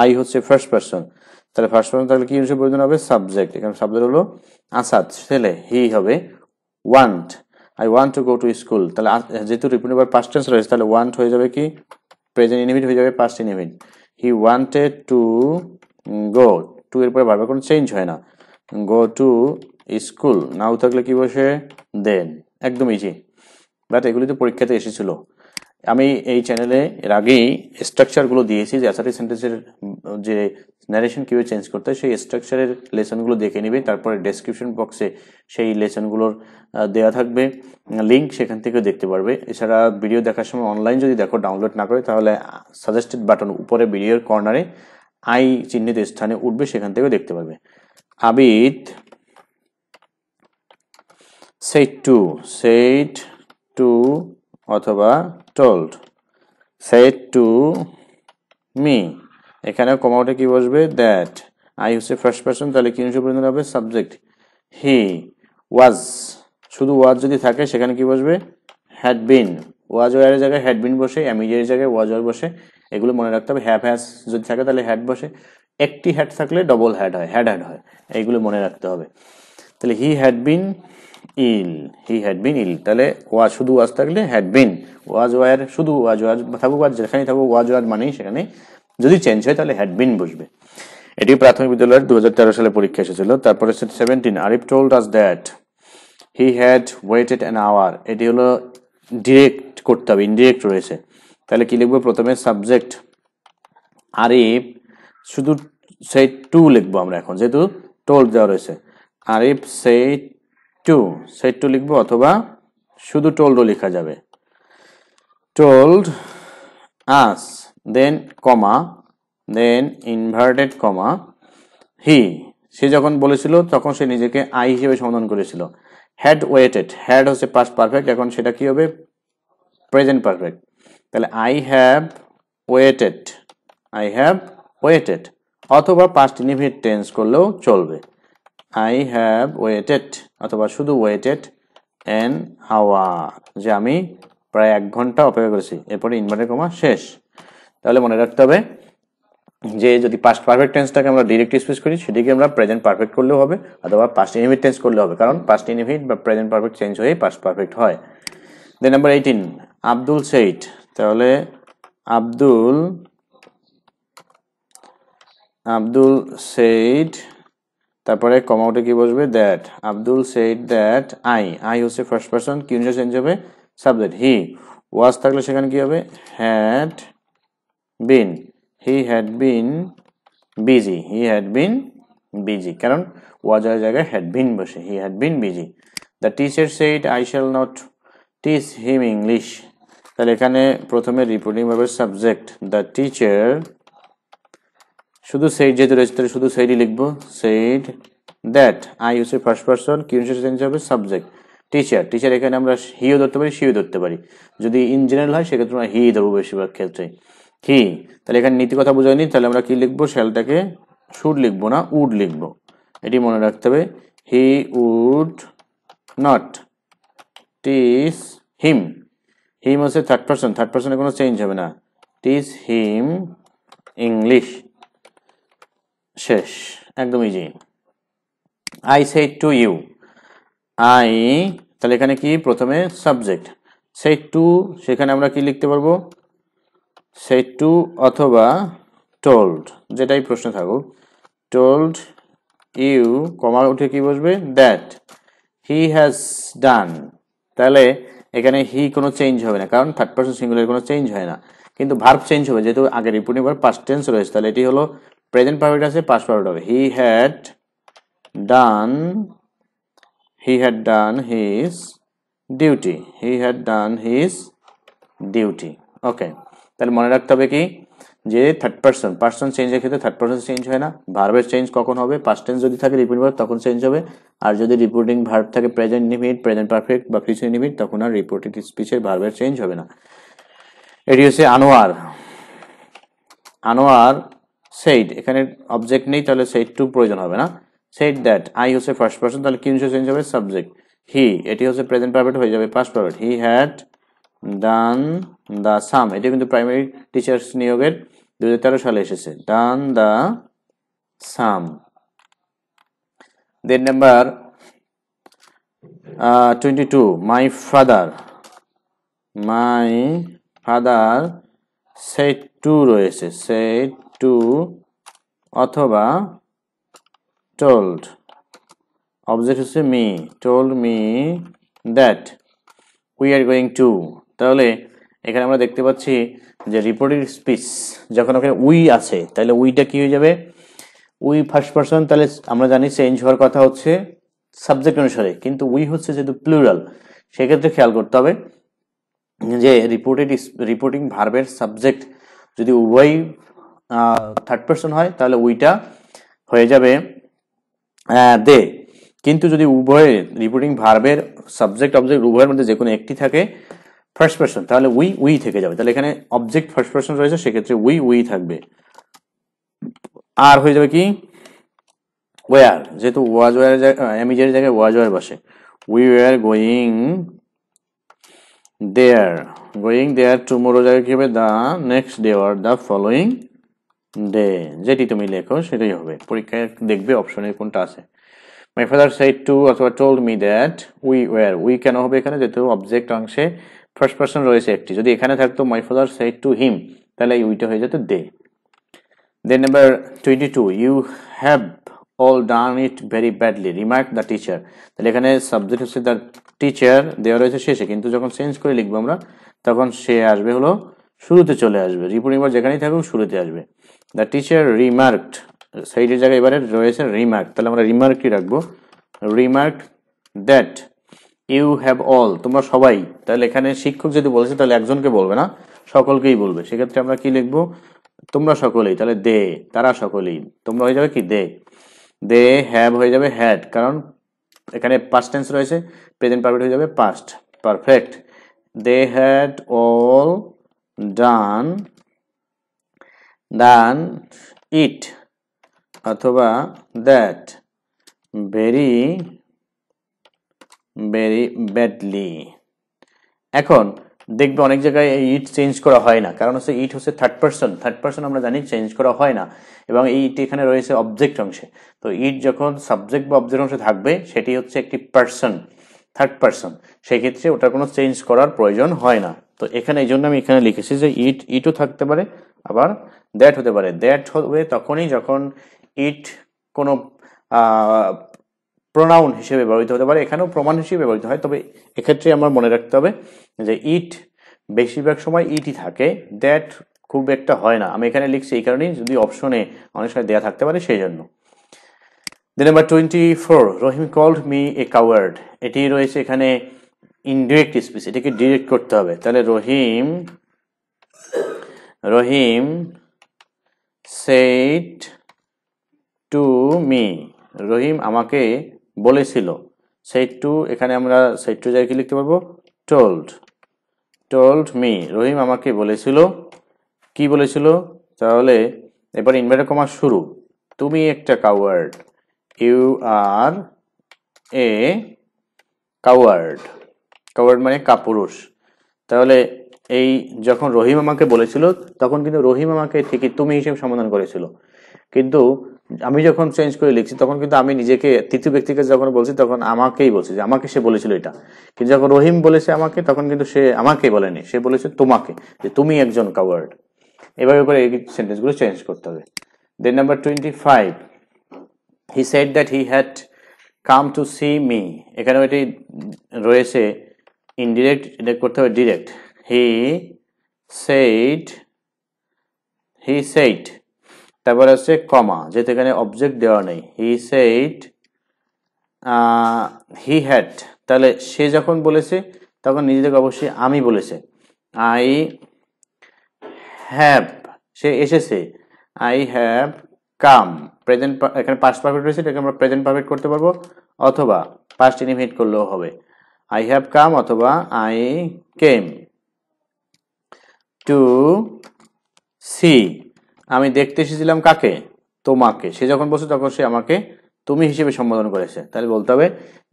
I হচ্ছে ফার্স্ট পারসন, তাহলে ফার্স্ট পারসন তাহলে কি হিসেবে প্রয়োজন হবে, সাবজেক্ট। এখানে সাবজেক্ট হলো আসাদ, ছেলে, হি হবে want, I want to go to school, তাহলে যেহেতু রিপিটেড ভার্ব পাস্ট টেন্স রয়েছে, তাহলে want হয়ে যাবে কি, প্রেজেন্ট ইনডিফিনিট হয়ে যাবে past indefinite. He wanted to go, to এর পরে ভার্বের কোনো চেঞ্জ হয় না, গো টু স্কুল, নাও থাকলে কি বসে, দেন, একদম ইজি। বাট এগুলি তো পরীক্ষাতে এসেছিল। আমি এই চ্যানেলে এর আগেই স্ট্রাকচারগুলো দিয়েছি, যে অ্যাসার্টিভ সেন্টেন্সের যে ন্যারেশন কিভাবে চেঞ্জ করতে হয়, সেই স্ট্রাকচারের লেসনগুলো দেখে নিবে। তারপরে ডেসক্রিপশন বক্সে সেই লেসনগুলোর দেওয়া থাকবে লিঙ্ক, সেখান থেকেও দেখতে পারবে। এছাড়া ভিডিও দেখার সময় অনলাইন যদি দেখো, ডাউনলোড না করে, তাহলে সাজেস্টেড বাটন উপরে ভিডিওর কর্নারে আই চিহ্নিত স্থানে উঠবে, সেখান থেকেও দেখতে পারবে। আবিদ said to অথবা told, said to me, এখানে কমা উঠে কি বসবে, that, I হচ্ছে ফার্স্ট পারসন, তাহলে কি হিসেবে প্রয়োজন হবে, সাবজেক্ট, he was, শুধু was যদি থাকে সেখানে কি বসবে, had been, was were এর জায়গায় had been বসে, am এর জায়গায় was were বসে, এগুলো মনে রাখতে হবে। have has যদি থাকে তাহলে had বসে, একটি had থাকলে ডবল had হয়, had হয়, এইগুলো মনে রাখতে হবে। তাহলে he had been ill, তাহলে was শুধু was থাকলে had been, was were শুধু was থাকুক, was যেখানে থাকুক was were মানেই সেখানে যদি চেঞ্জ হয় তাহলে had been বসবে। এটি প্রাথমিক বিদ্যালয়ের 2013 সালে পরীক্ষা এসেছিল। তারপরে 17, Arif told us that he had waited an hour, এটি হলো ডিরেক্ট করতে হবে, ইনডিরেক্ট রয়েছে, তাহলে কি লিখবো, প্রথমে সাবজেক্ট আরিফ, শুধু said to লিখবো আমরা এখন, যেহেতু told দেওয়া রয়েছে, আরিফ said to লিখবো, অথবা শুধু told লেখা যাবে, told us, দেন কমা, দেন ইনভার্টেড কমা, হি, সে যখন বলেছিল তখন সে নিজেকে আই হিসেবে সমাধান করেছিল। হ্যাড ওয়েটেড, হ্যাড হচ্ছে পাস্ট পারফেক্ট, এখন সেটা কি হবে, প্রেজেন্ট পারফেক্ট, তাহলে আই হ্যাভ ওয়েটেড, অথবা পাস্ট ইনডিফিনিট টেন্স করলেও চলবে, আই হ্যাভ ওয়েটেড, অথবা শুধু ওয়েটেড অ্যান আওয়ার, যে আমি প্রায় 1 ঘন্টা অপেক্ষা করেছি, এরপরে ইনভার্টেড কমা শেষ। তাহলে মনে রাখতে হবে যে যদি পাস্ট পারফেক্ট টেন্সটাকে আমরা ডিরেক্ট স্পিচ করি, সেটিকে আমরা প্রেজেন্ট পারফেক্ট করলেও হবে, অথবা পাস্ট ইনডিফিনিট টেন্স করলেও হবে, কারণ পাস্ট ইনডিফিনিট বা প্রেজেন্ট পারফেক্ট চেঞ্জ হয়ে পাস্ট পারফেক্ট হয়। দেন নাম্বার 18, আব্দুল said, তাহলে আব্দুল said, তারপরে কমা উঠে কি বসবে that, Abdul said that I হচ্ছে ফার্স্ট পারসন, কি অনুসারে চেঞ্জ হবে সাবজেক্ট, হি ওয়াজ থাকলে সেখানে কি হবে had been, he had been busy, কারণ ওয়াজ এর জায়গায় had been বসে, he had been busy. The teacher said I shall not teach him English, তাহলে এখানে প্রথমে রিপোর্টিং ভার্বের সাবজেক্ট দ্য টিচার, শুধু said যেহেতু রয়েছে তাহলে শুধু said লিখবো, said that I হচ্ছে ফার্স্ট পারসন, কি অনুসারে চেঞ্জ হবে সাবজেক্ট, টিচার এখানে আমরা হিও ধরতে পারি শিও ধরতে পারি, যদি ইন জেনারেল হয় সেক্ষেত্রে আমরা হি ধরবো বেশিরভাগ ক্ষেত্রে, হি, তাহলে এখানে নীতি কথা বোঝায়নি, তাহলে আমরা কি লিখবো শ্যালটাকে শুড লিখবো না উড লিখবো, এটি মনে রাখতে হবে, he would not teach him হচ্ছে থার্ড পারসনে কোনো চেঞ্জ হবে না, টিচ হিম ইংলিশ, শেষ, একদম easy. I said to you, তাহলে এখানে কি প্রথমে সাবজেক্ট, said to, সেখানে আমরা কি লিখতে পারবো said to অথবা told, যেটাই প্রশ্ন থাকুক, told you, কমা উঠে কি বসবে that he has done, তাহলে এখানে হি কোনো চেঞ্জ হবে না কারণ থার্ড পারসন সিঙ্গুলার কোনো চেঞ্জ হয় না, কিন্তু ভার্ব চেঞ্জ হবে যেহেতু আগে রিপোর্টিং ভার্ব পাস্ট টেন্স রয়েছে, তাহলে এটি হলো প্রেজেন্ট পারফেক্ট আছে পাস্ট পারফেক্ট হবে, he had done his duty, ওকে। তাহলে মনে রাখতে হবে কি যে থার্ড পারসন চেঞ্জের ক্ষেত্রে থার্ড পারসন চেঞ্জ হয় না, ভার্বের চেঞ্জ কখন হবে পাস্ট টেন্স যদি থাকে রিপোর্টিং ভার্ব তখন চেঞ্জ হবে, আর যদি রিপোর্টিং ভার্ব থাকে প্রেজেন্ট ইনডিফিনিট প্রেজেন্ট পারফেক্ট বা ফিউচার ইনডিফিনিট তখন আর রিপোর্টেড স্পিচের ভার্বের চেঞ্জ হবে না। এটি হচ্ছে আনোয়ার said, এখানে অবজেক্ট নেই তাহলে said to প্রয়োজন হবে না, said that I হচ্ছে ফার্স্ট পারসন, তাহলে কি অনুসারে চেঞ্জ হবে সাবজেক্ট, হি, এটি হচ্ছে প্রেজেন্ট পারফেক্ট হয়ে যাবে past perfect, he had done the sum, এটি কিন্তু প্রাইমারি টিচার্স নিয়োগের 2013 সালে এসেছে, done the sum। Then number 22, my father said to রয়েছে, said to অথবা told, অবজেক্ট হচ্ছে me, told me that we are going to, তাহলে এখানে আমরা দেখতে পাচ্ছি যে রিপোর্টেড স্পিচ যখন ওখানে উই আছে তাহলে উইটা কি হয়ে যাবে, উই ফার্স্ট পারসন, তাহলে আমরা জানি চেঞ্জ হওয়ার কথা হচ্ছে সাবজেক্ট অনুসারে, কিন্তু উই হচ্ছে যেহেতু প্লুরাল সেক্ষেত্রে খেয়াল করতে হবে যে রিপোর্টিং ভার্বের সাবজেক্ট যদি উভয় থার্ড পারসন হয় তাহলে উইটা হয়ে যাবে দে, কিন্তু যদি উভয় রিপোর্টিং ভার্বের সাবজেক্ট অবজেক্ট উভয়ের মধ্যে যে কোনো একটি থাকে ফার্স্ট পারসন তাহলে উই থেকে যাবে, তাহলে এখানে অবজেক্ট ফার্স্ট পারসন রয়েছে সেক্ষেত্রে উই থাকবে, আর হয়ে যাবে কি ওয়ার, যেহেতু ওয়াজ ওয়ার এমিজের জায়গায় ওয়াজ ওয়ার বসে, we were going there tomorrow জায়গায় কি হবে the next day or the following day, যেটি তুমি লেখো সেটাই হবে, পরীক্ষায় দেখবে অপশনে কোনটা আছে। মাই ফাদার said to অথবা told me that we can হবে এখানে যেহেতু অবজেক্ট অংশে ফার্স্ট পারসন রয়েছে একটি, যদি এখানে থাকতো my father said to him তাহলে এই উইটা হয়ে যেত দে। Then number 22, you have all done it very badly remarked the teacher, তাহলে এখানে সাবজেক্ট হচ্ছে দ্য টিচার দেওয়া রয়েছে শেষে, কিন্তু যখন চেঞ্জ করে লিখবো আমরা তখন সে আসবে হলো শুরুতে চলে আসবে, রিপোর্টিং ভার্ব যেখানেই থাকুক শুরুতে আসবে, দ্য টিচার রিমার্কড, সাইডের জায়গায় এবারে রয়েছে রিমার্ক, তাহলে আমরা রিমার্কই রাখবো, remarked that you have all, তোমরা সবাই, তাহলে এখানে শিক্ষক যদি বলেছে তাহলে একজনকে বলবে না সকলকেই বলবে, সেক্ষেত্রে আমরা কি লিখবো তোমরা সকলেই, তাহলে দে তারা সকলেই, তোমরা হয়ে যাবে কি দে হ্যাভ হয়ে যাবে হ্যাড, কারণ এখানে পাস্ট টেন্স রয়েছে প্রেজেন্ট পারফেক্ট হয়ে যাবে past perfect, they had all done it অথবা দ্যাট ভেরি ব্যাডলি। এখন দেখবে অনেক জায়গায় ইট চেঞ্জ করা হয় না, কারণ হচ্ছে ইট হচ্ছে থার্ড পারসন আমরা জানি চেঞ্জ করা হয় না, এবং ইট এখানে রয়েছে অবজেক্ট অংশে, তো ইট যখন সাবজেক্ট বা অবজেক্ট অংশে থাকবে সেটি হচ্ছে একটি পারসন থার্ড পারসন, সেক্ষেত্রে ওটার কোনো চেঞ্জ করার প্রয়োজন হয় না। তো এখানে এই জন্য আমি এখানে লিখেছি যে ইটও থাকতে পারে, আবার দ্যাট হতে পারে। দ্যাট হবে তখনই যখন ইট কোনো প্রোনাউন হিসেবে ব্যবহৃত হতে পারে, এখানেও প্রমাণ হিসেবে ব্যবহৃত হয়, তবে এক্ষেত্রে আমার মনে রাখতে হবে যে ইট বেশিরভাগ সময় ইটই থাকে, দ্যাট খুব একটা হয় না। আমি এখানে লিখছি এই কারণেই, যদি অপশনে অনেক সময় দেওয়া থাকতে পারে সেই জন্য। Number 24, Rahim called me a coward. এটি রয়েছে এখানে ইনডিরেক্ট স্পিচ, এটাকে ডিরেক্ট করতে হবে। তাহলে রহিম সেড টু মি, রহিম আমাকে বলেছিল। সেড টু, এখানে আমরা সেড টু জায়গায় কি লিখতে পারবো? টোল্ড মি, রহিম আমাকে বলেছিল। কি বলেছিল? তাহলে এবার ইনভার্টেড কমা শুরু, তুমি একটা coward, you are a coward. Coward মানে কাপুরুষ। তাহলে এই যখন রহিম আমাকে বলেছিল তখন কিন্তু রহিম আমাকে ঠিকই তুমি হিসেবে সমাধান করেছিল, কিন্তু আমি যখন চেঞ্জ করে লিখছি তখন কিন্তু আমি নিজেকে তৃতীয় ব্যক্তিকে যখন বলছি তখন আমাকেই বলছি যে আমাকে সে বলেছিল এটা, কিন্তু যখন রহিম বলেছে আমাকে তখন কিন্তু সে আমাকে বলেনি, সে বলেছে তোমাকে, যে তুমি একজন কাওয়ার্ড। এভাবে করে এই সেন্টেন্সগুলো চেঞ্জ করতে হবে। Then number 25, he said that he had come to see me. এখানেও এটি রয়েছে ইনডিরেক্ট, এটা করতে হবে ডিরেক্ট। হি সেইড, তারপরে হচ্ছে কমা, যেহেতু এখানে অবজেক্ট দেওয়া নেই। হি সেইড হি হ্যাড, তাহলে সে যখন বলেছে তখন নিজেকে অবশ্যই আমি বলেছে। আই হ্যাভ, সে এসেছে। আই হ্যাভ কাম, প্রেজেন্ট, এখানে পাস্ট পারফেক্ট রয়েছে, এটাকে আমরা প্রেজেন্ট পারফেক্ট করতে পারবো, অথবা পাস্ট ইনডিফিনিট করলেও হবে। আই হ্যাভ কাম অথবা আই কেম টু সি, আমি দেখতে এসেছিলাম কাকে? তোমাকে। সে যখন বলছে তখন সে আমাকে তুমি হিসেবে সম্বোধন করেছে, তাহলে বলতে হবে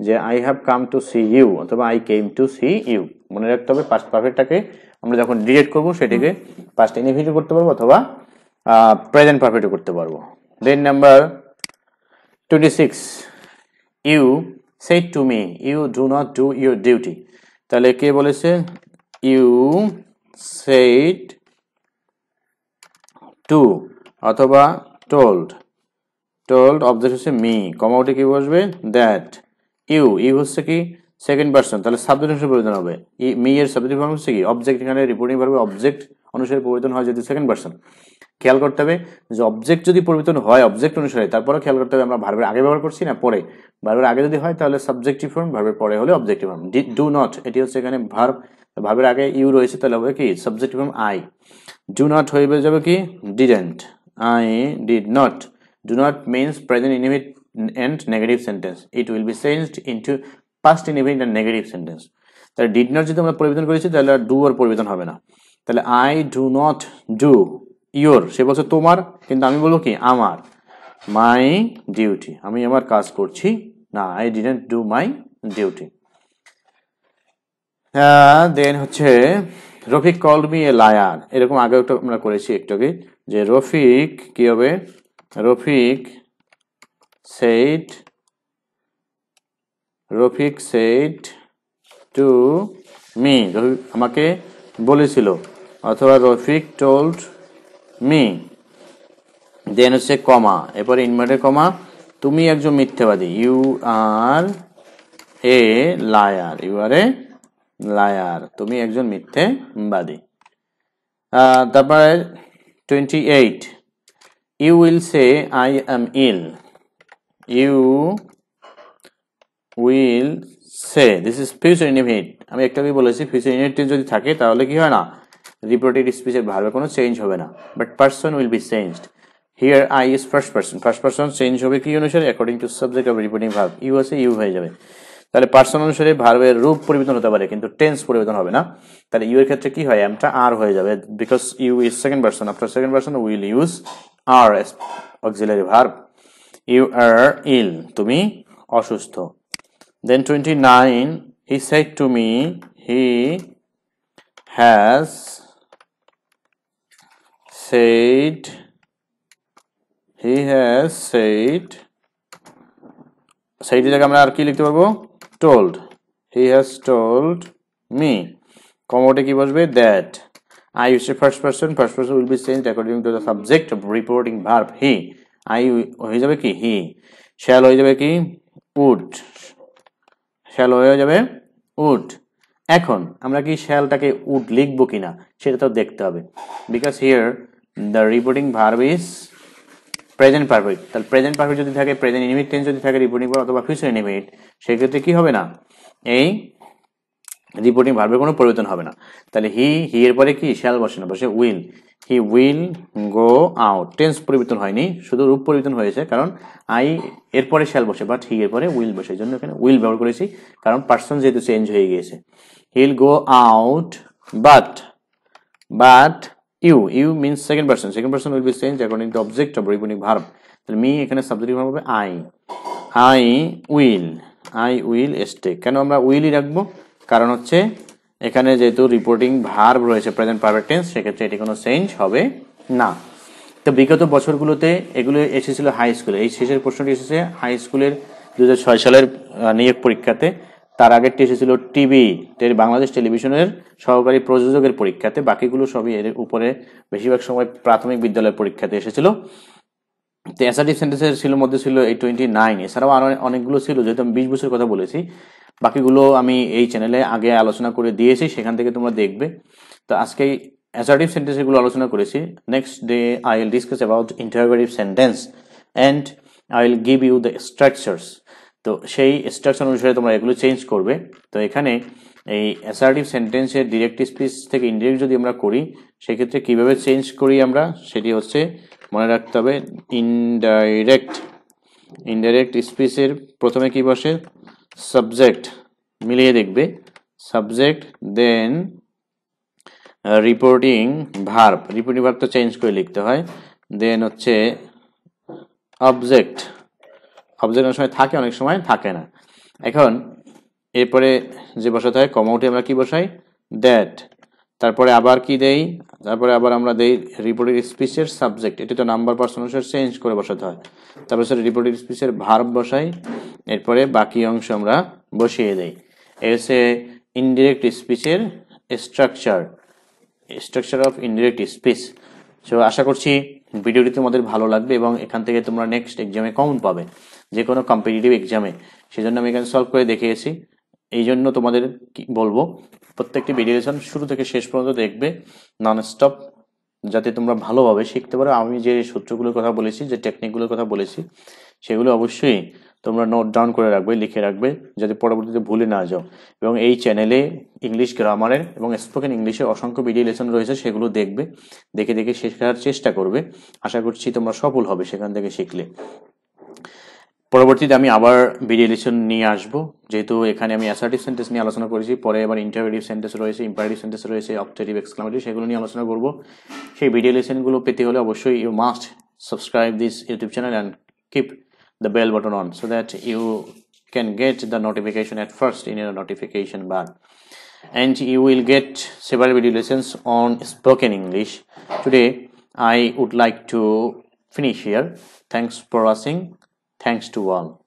যে I have come to see you অথবা I came to see you. মনে রাখতে হবে পাস্ট পারফেক্টটাকে আমরা যখন ডিরেক্ট করবো সেটাকে পাস্ট ইনডিফিনিট করতে পারবো অথবা প্রেজেন্ট পারফেক্ট করতে পারবো। Then number 26, you said to me you do not do your duty. তাহলে কে বলেছে? ইউ সেড টু অথবা টোল্ড অবজেক্ট হচ্ছে মি, কমা উঠে কি বসবে? দ্যাট। ইউ হচ্ছে কি সেকেন্ড পারসন, তাহলে সাবজেক্ট অনুসারে পরিবর্তন হবে। মি এর সাবজেক্ট ফর্ম হচ্ছে কি অবজেক্ট, এখানে রিপোর্টিং ভার্বে অবজেক্ট অনুসারে পরিবর্তন হয় যদি সেকেন্ড পারসন। খেয়াল করতে হবে যে অবজেক্ট যদি পরিবর্তন হয় অবজেক্ট অনুসারে, তারপরে খেয়াল করতে হবে আমরা ভার্বের আগে ব্যবহার করছি না পরে। ভার্বের আগে যদি হয় তাহলে সাবজেক্টিভ ফর্ম, ভার্বের পরে হলে অবজেক্টিভ ফর্ম। ডু নট, এটি হচ্ছে এখানে ভার্ব, ভার্বের আগে ইউ রয়েছে, তাহলে হবে কি subjective form I. Do not হয়ে যাবে কি didn't, I did not. Do not means present indefinite and negative sentence. It will be changed into past indefinite and negative sentence. তাহলে did not যদি আমরা পরিবর্তন করেছি তাহলে ডু আর পরিবর্তন হবে না। তাহলে I do not do your, সে বলছে তোমার, কিন্তু আমি বলবো কি আমার। My duty, আমি আমার কাজ করছি না। I didn't do my duty. দেন হচ্ছে Rafiq called me a liar. এরকম আগে একটা আমরা করেছি একটু আগে, যে রফিক কি হবে? Rafiq said to me, Rafiq আমাকে বলেছিল, অথবা রফিক told me। দেন হচ্ছে কমা, এরপরে ইনভার্টেড কমা, তুমি একজন মিথ্যাবাদী। ইউ আর এ লায়ার, তুমি একজন মিথ্যাবাদী। তারপরে 28, you will say I am ill. You will say, this is future indefinite। আমি একটু আগে বলেছি future indefinite যদি থাকে তাহলে কি হয় না, রিপোর্টেড স্পিচের ভার্বে কোনো চেঞ্জ হবে না, but person will be changed. Here I is first person change হবে কি অনুসারে? According to subject of reporting verb. You আছে ইউ হয়ে যাবে। তাহলে পারসন অনুসারে ভার্বের রূপ পরিবর্তন হতে পারে কিন্তু টেন্স পরিবর্তন হবে না। তাহলে ইউ এর ক্ষেত্রে কি হয়? এমটা আর হয়ে যাবে, because you is second person. After second person will use are as auxiliary verb. You are ill, তুমি অসুস্থ। Then 29, he said to me he has said এর জায়গায় আমরা আর কি লিখতে পারবো? told, he has told me। কমোডে কি বসবে that I is a first person will be changed according to the subject of reporting verb he I হয়ে যাবে কি he shall হয়ে যাবে কি would shall হয়ে যাবে would এখন আমরা কি শ্যালটাকে would লিখবো কিনা সেটা তো দেখতে হবে because here the reporting verb is present perfect তাহলে প্রেজেন্ট পারফেক্ট যদি থাকে প্রেজেন্ট ইনডিফিনিট টেন্স যদি থাকে রিপোর্টিং ভার্ব অথবা ফিউচার ইনডিফিনিট সেক্ষেত্রে কি হবে না এই রিপোর্টিং ভার্বের কোনো পরিবর্তন হবে না তাহলে হি এর পরে কি শ্যাল বসে না বসে will he will go out tense পরিবর্তন হয়নি শুধু রূপ পরিবর্তন হয়েছে কারণ আই এর পরে শ্যাল বসে বাট হি এর পরে উইল বসে এই জন্য এখানে উইল ব্যবহার করেছি কারণ পার্সন যেহেতু চেঞ্জ হয়ে গিয়েছে he will go out but you means second person will be changed according to object of reporting verb তাহলে me এখানে সাবজেক্টিভ ভার্ব হবে I will stay কেন আমরা উইলই রাখবো কারণ হচ্ছে এখানে যেহেতু রিপোর্টিং ভার্ব রয়েছে প্রেজেন্ট পারফেক্ট টেন্স সেক্ষেত্রে এটি কোনো চেঞ্জ হবে না তো বিগত বছরগুলোতে এগুলো এসেছিল হাই স্কুলে এই শেষের প্রশ্নটি এসেছে হাই স্কুলের 2006 সালের নিয়োগ পরীক্ষাতে তার আগেরটি এসেছিল টিভি বাংলাদেশ টেলিভিশনের সহকারী প্রযোজকের পরীক্ষাতে বাকিগুলো সবই এর উপরে বেশিরভাগ সময় প্রাথমিক বিদ্যালয়ের পরীক্ষাতে এসেছিল তো অ্যাসার্টিভ সেন্টেন্সের ছিল মধ্যে ছিল এই 29 এছাড়াও আরো অনেকগুলো ছিল যেহেতু আমি 20 বছর কথা বলেছি বাকিগুলো আমি এই চ্যানেলে আগে আলোচনা করে দিয়েছি সেখান থেকে তোমরা দেখবে তো আজকে অ্যাসার্টিভ সেন্টেন্সগুলো আলোচনা করেছি next day I will discuss about interrogative sentence and I will give you the structures তো সেই স্ট্রাকচার অনুসারে তোমরা এগুলো চেঞ্জ করবে তো এখানে এই অ্যাসার্টিভ সেন্টেন্সের ডিরেক্ট স্পিচ থেকে ইনডিরেক্ট যদি আমরা করি সেক্ষেত্রে কিভাবে চেঞ্জ করি আমরা সেটি হচ্ছে মনে রাখতে হবে ইনডাইরেক্ট স্পিচের প্রথমে কি বসে সাবজেক্ট মিলিয়ে দেখবে সাবজেক্ট দেন রিপোর্টিং ভার্ব তো চেঞ্জ করে লিখতে হয় দেন হচ্ছে অবজেক্ট অনেক সময় থাকে অনেক সময় থাকে না এখন এরপরে যে বসাতে হয় কমা উঠে আমরা কি বসাই দ্যাট তারপরে আবার কি দেই তারপরে আবার আমরা দেই রিপোর্টেড স্পিচের সাবজেক্ট এটা তো নাম্বার পার্সন অনুসারে চেঞ্জ করে বসাতে হয় তারপরে রিপোর্টেড স্পিচের ভার্ব বসাই এরপরে বাকি অংশ আমরা বসিয়ে দেই এই হচ্ছে ইনডিরেক্ট স্পিচের structure of indirect speech so আশা করছি ভিডিওটি তোমাদের ভালো লাগবে এবং এখান থেকে তোমরা নেক্সট এক্সামে কমন পাবে যে কোনো কম্পিটিটিভ এক্সামে সেজন্য আমি এখানে সলভ করে দেখিয়েছি এই জন্য তোমাদের বলবো প্রত্যেকটি ভিডিও লেসন শুরু থেকে শেষ পর্যন্ত দেখবে নন স্টপ যাতে তোমরা ভালোভাবে শিখতে পারো আমি যে সূত্রগুলোর কথা বলেছি যে টেকনিকগুলোর কথা বলেছি সেগুলো অবশ্যই তোমরা নোট ডাউন করে রাখবে লিখে রাখবে যাতে পরবর্তীতে ভুলে না যাও এবং এই চ্যানেলে ইংলিশ গ্রামারের এবং স্পোকেন ইংলিশের অসংখ্য ভিডিও লেসন রয়েছে সেগুলো দেখবে দেখে শেখার চেষ্টা করবে আশা করছি তোমরা সফল হবে সেখান থেকে শিখলে পরবর্তীতে আমি আবার ভিডিও লেসন নিয়ে আসবো যেহেতু এখানে আমি অ্যাসার্টিভ সেন্টেন্স নিয়ে আলোচনা করেছি পরে আবার ইন্টারোগেটিভ সেন্টেন্স রয়েছে ইম্পারেটিভ সেন্টেন্স রয়েছে অবজেক্টিভ এক্সক্লামেটরি সেগুলো নিয়ে আলোচনা করব সেই ভিডিও লেসনগুলো পেতে হলে অবশ্যই you must subscribe this YouTube channel and keep the bell button on so that you can get the notification at first in your notification bar and you will get several video lessons on spoken English. Today I would like to finish here. Thanks for watching. Thanks to all.